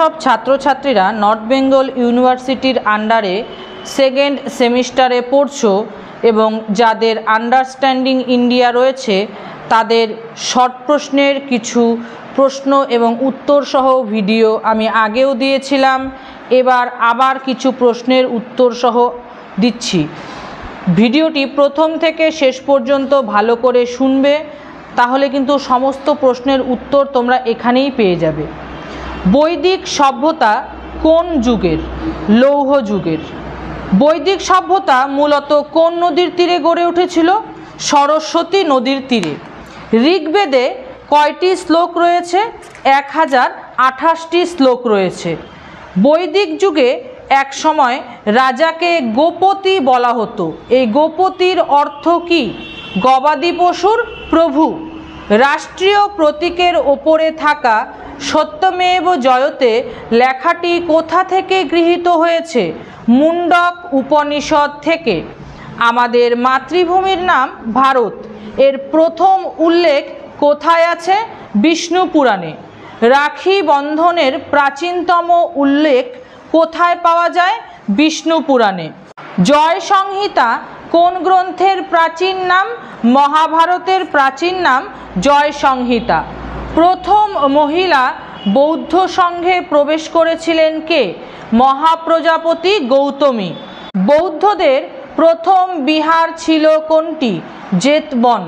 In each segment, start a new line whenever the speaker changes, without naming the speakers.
যেসব ছাত্রছাত্রীরা নর্থ বেঙ্গল ইউনিভার্সিটির আন্ডারে সেকেন্ড সেমিস্টারে পড়ছো এবং যাদের আন্ডারস্ট্যান্ডিং ইন্ডিয়া রয়েছে, তাদের শর্ট প্রশ্নের কিছু প্রশ্ন এবং উত্তর সহ ভিডিও আমি আগেও দিয়েছিলাম। এবার আবার কিছু প্রশ্নের উত্তর সহ দিচ্ছি। ভিডিওটি প্রথম থেকে শেষ পর্যন্ত ভালো করে শুনবে, তাহলে কিন্তু সমস্ত প্রশ্নের উত্তর তোমরা এখানেই পেয়ে যাবে। বৈদিক সভ্যতা কোন যুগের? লৌহ যুগের। বৈদিক সভ্যতা মূলত কোন নদীর তীরে গড়ে উঠেছিল? সরস্বতী নদীর তীরে। ঋগ্বেদে কয়টি শ্লোক রয়েছে? 1028টি শ্লোক রয়েছে। বৈদিক যুগে এক সময় রাজাকে গোপতি বলা হতো। এই গোপতির অর্থ কি? গবাদি পশুর প্রভু। রাষ্ট্রীয় প্রতীকের ওপরে থাকা সত্যমেব জয়তে লেখাটি কোথা থেকে গৃহীত হয়েছে? মুন্ডক উপনিষদ থেকে। আমাদের মাতৃভূমির নাম ভারত। এর প্রথম উল্লেখ কোথায় আছে? বিষ্ণু পুরাণে। রাখি বন্ধনের প্রাচীনতম উল্লেখ কোথায় পাওয়া যায়? বিষ্ণু পুরাণে। জয় সংহিতা কোন গ্রন্থের প্রাচীন নাম? মহাভারতের প্রাচীন নাম জয় সংহিতা। প্রথম মহিলা বৌদ্ধ সংঘে প্রবেশ করেছিলেন কে? মহাপ্রজাপতি গৌতমী। বৌদ্ধদের প্রথম বিহার ছিল কোনটি? জেতবন।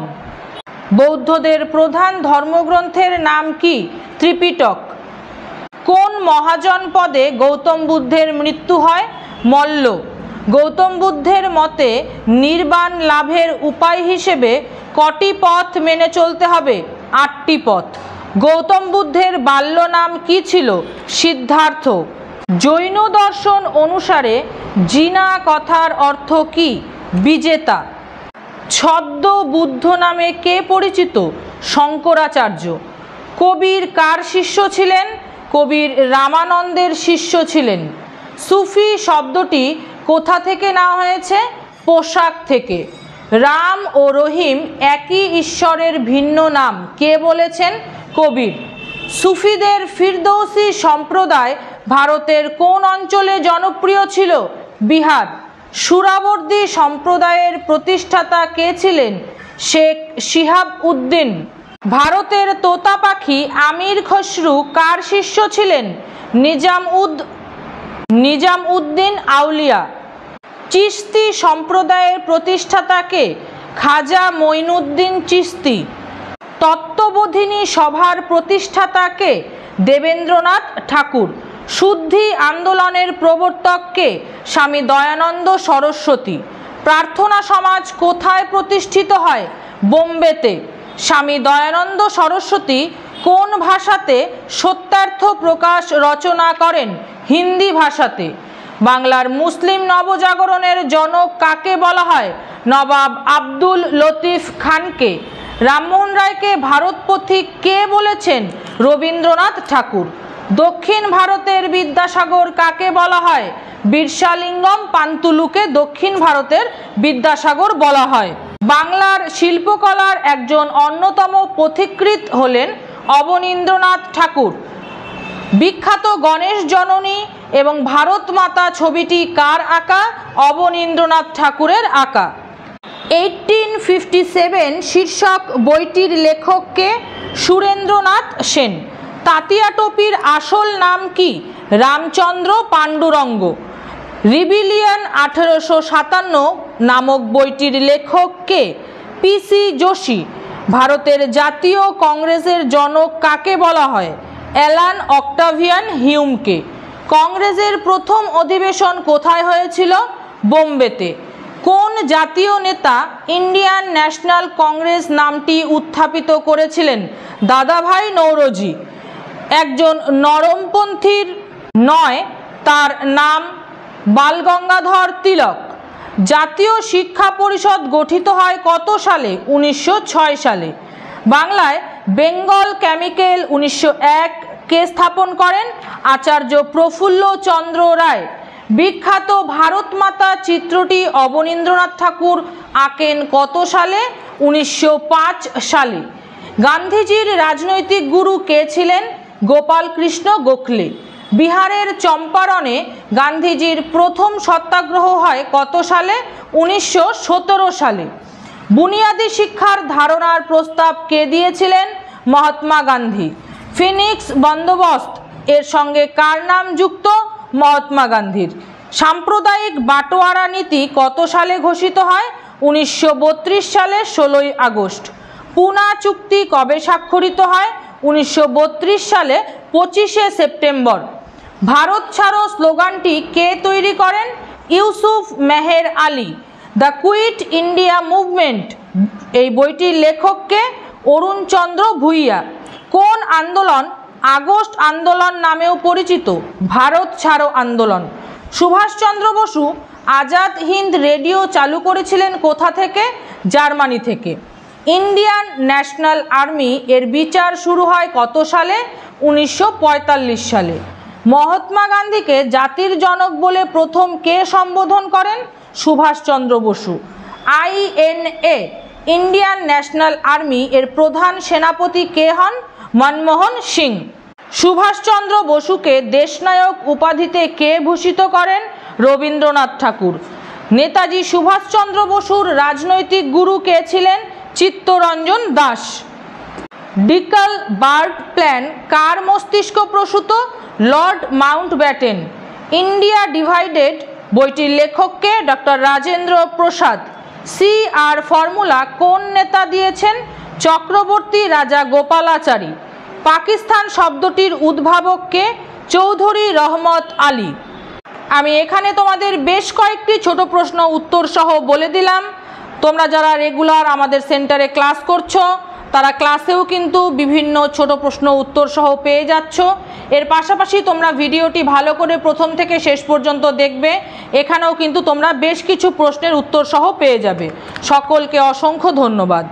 বৌদ্ধদের প্রধান ধর্মগ্রন্থের নাম কি? ত্রিপিটক। কোন মহাজনপদে গৌতম বুদ্ধের মৃত্যু হয়? মল্ল। গৌতম বুদ্ধের মতে নির্বাণ লাভের উপায় হিসেবে কটি পথ মেনে চলতে হবে? 8টি পথ। গৌতম বুদ্ধের বাল্য নাম কি ছিল? সিদ্ধার্থ। জৈন দর্শন অনুসারে জিনা কথার অর্থ কি? বিজেতা। ছদ্ম বুদ্ধ নামে কে পরিচিত? শঙ্করাচার্য। কবির কার শিষ্য ছিলেন? কবির রামানন্দের শিষ্য ছিলেন। সুফি শব্দটি কোথা থেকে নেওয়া হয়েছে? পোশাক থেকে। রাম ও রহিম একই ঈশ্বরের ভিন্ন নাম কে বলেছেন? কবির। সুফিদের ফিরদৌসি সম্প্রদায় ভারতের কোন অঞ্চলে জনপ্রিয় ছিল? বিহার। সুরাবর্দী সম্প্রদায়ের প্রতিষ্ঠাতা কে ছিলেন? শেখ শিহাব উদ্দিন। ভারতের তোতা পাখি আমির খসরু কার শিষ্য ছিলেন? নিজাম উদ্দিন আউলিয়া। চিশতি সম্প্রদায়ের প্রতিষ্ঠাতা কে? খাজা মঈনুদ্দিন চিশতি। তত্ত্ববোধিনী সভার প্রতিষ্ঠাতা কে? দেবেন্দ্রনাথ ঠাকুর। শুদ্ধি আন্দোলনের প্রবর্তক কে? স্বামী দয়ানন্দ সরস্বতী। প্রার্থনা সমাজ কোথায় প্রতিষ্ঠিত হয়? বোম্বেতে। স্বামী দয়ানন্দ সরস্বতী কোন ভাষাতে সত্যার্থ প্রকাশ রচনা করেন? হিন্দি ভাষাতে। বাংলার মুসলিম নবজাগরণের জনক কাকে বলা হয়? নবাব আব্দুল লতিফ খানকে। রামমোহন রায়কে ভারত পথিক কে বলেছেন? রবীন্দ্রনাথ ঠাকুর। দক্ষিণ ভারতের বিদ্যাসাগর কাকে বলা হয়? বিরসালিঙ্গম পান্তুলুকে দক্ষিণ ভারতের বিদ্যাসাগর বলা হয়। বাংলার শিল্পকলার একজন অন্যতম পথিকৃৎ হলেন অবনীন্দ্রনাথ ঠাকুর। বিখ্যাত গণেশ জননী এবং ভারত মাতা ছবিটি কার আঁকা? অবনীন্দ্রনাথ ঠাকুরের আঁকা। 1857 শীর্ষক বইটির লেখক কে? সুরেন্দ্রনাথ সেন। তাতিয়া টোপির আসল নাম কি? রামচন্দ্র পাণ্ডুরঙ্গ। রিবিলিয়ন 1857 নামক বইটির লেখক কে? পিসি যোশী। ভারতের জাতীয় কংগ্রেসের জনক কাকে বলা হয়? অ্যালান অক্টাভিয়ান হিউমকে। কংগ্রেসের প্রথম অধিবেশন কোথায় হয়েছিল? বোম্বেতে। কোন জাতীয় নেতা ইন্ডিয়ান ন্যাশনাল কংগ্রেস নামটি উত্থাপিত করেছিলেন? দাদাভাই নৌরোজি। একজন নরমপন্থীর নয়, তার নাম বালগঙ্গাধর তিলক। জাতীয় শিক্ষা পরিষদ গঠিত হয় কত সালে? 1906 সালে। বাংলায় বেঙ্গল কেমিক্যাল 1901 কে স্থাপন করেন? আচার্য প্রফুল্ল চন্দ্র রায়। বিখ্যাত ভারত মাতা চিত্রটি অবনীন্দ্রনাথ ঠাকুর আঁকেন কত সালে? 1905 সালে। গান্ধীজির রাজনৈতিক গুরু কে ছিলেন? গোপাল কৃষ্ণ গোখলে। বিহারের চম্পারণে গান্ধীজির প্রথম সত্যাগ্রহ হয় কত সালে? 1917 সালে। বুনিয়াদী শিক্ষার ধারণার প্রস্তাব কে দিয়েছিলেন? মহাত্মা গান্ধী। ফিনিক্স বন্দোবস্ত এর সঙ্গে কার নাম যুক্ত? মহাত্মা গান্ধীর। সাম্প্রদায়িক বাটোয়ারা নীতি কত সালে ঘোষিত হয়? 1932 সালের 16ই আগস্ট। পুনা চুক্তি কবে স্বাক্ষরিত হয়? 1932 সালে 25শে সেপ্টেম্বর। ভারত ছাড়ো স্লোগানটি কে তৈরি করেন? Yusuf Meher Ali. The quit India movement এই বইটির লেখককে? অরুণচন্দ্র ভূঁইয়া। কোন আন্দোলন আগস্ট আন্দোলন নামেও পরিচিত? ভারত ছাড়ো আন্দোলন। সুভাষচন্দ্র বসু আজাদ হিন্দ রেডিও চালু করেছিলেন কোথা থেকে? জার্মানি থেকে। ইন্ডিয়ান ন্যাশনাল আর্মি এর বিচার শুরু হয় কত সালে? 1945 সালে। মহাত্মা গান্ধীকে জাতির জনক বলে প্রথম কে সম্বোধন করেন? Subhas Chandra Bose. INA Indian National Army এর প্রধান সেনাপতি কে হন? মনমোহন সিং। সুভাষচন্দ্র বসুকে দেশনায়ক উপাধিতে কে ভূষিত করেন? রবীন্দ্রনাথ ঠাকুর। নেতাজি সুভাষচন্দ্র বসুর রাজনৈতিক গুরু কে ছিলেন? Chittaranjan Das. Dickie bird plan কার মস্তিষ্ক প্রসূত? Lord Mountbatten. ইন্ডিয়া ডিভাইডেড বইটির লেখককে? Doctor Rajendra Prasad. CR formula কোন নেতা দিয়েছেন? চক্রবর্তী রাজা গোপালাচারী। পাকিস্তান শব্দটির উদ্ভাবককে? চৌধুরী রহমত আলী। আমি এখানে তোমাদের বেশ কয়েকটি ছোট প্রশ্ন উত্তর সহ বলে দিলাম। তোমরা যারা রেগুলার আমাদের সেন্টারে ক্লাস করছো তারা ক্লাসেও কিন্তু বিভিন্ন ছোট প্রশ্ন উত্তর সহ পেয়ে যাচ্ছ। এর পাশাপাশি তোমরা ভিডিওটি ভালো করে প্রথম থেকে শেষ পর্যন্ত দেখবে। এখানেও কিন্তু তোমরা বেশ কিছু প্রশ্নের উত্তর সহ পেয়ে যাবে। সকলকে অসংখ্য ধন্যবাদ।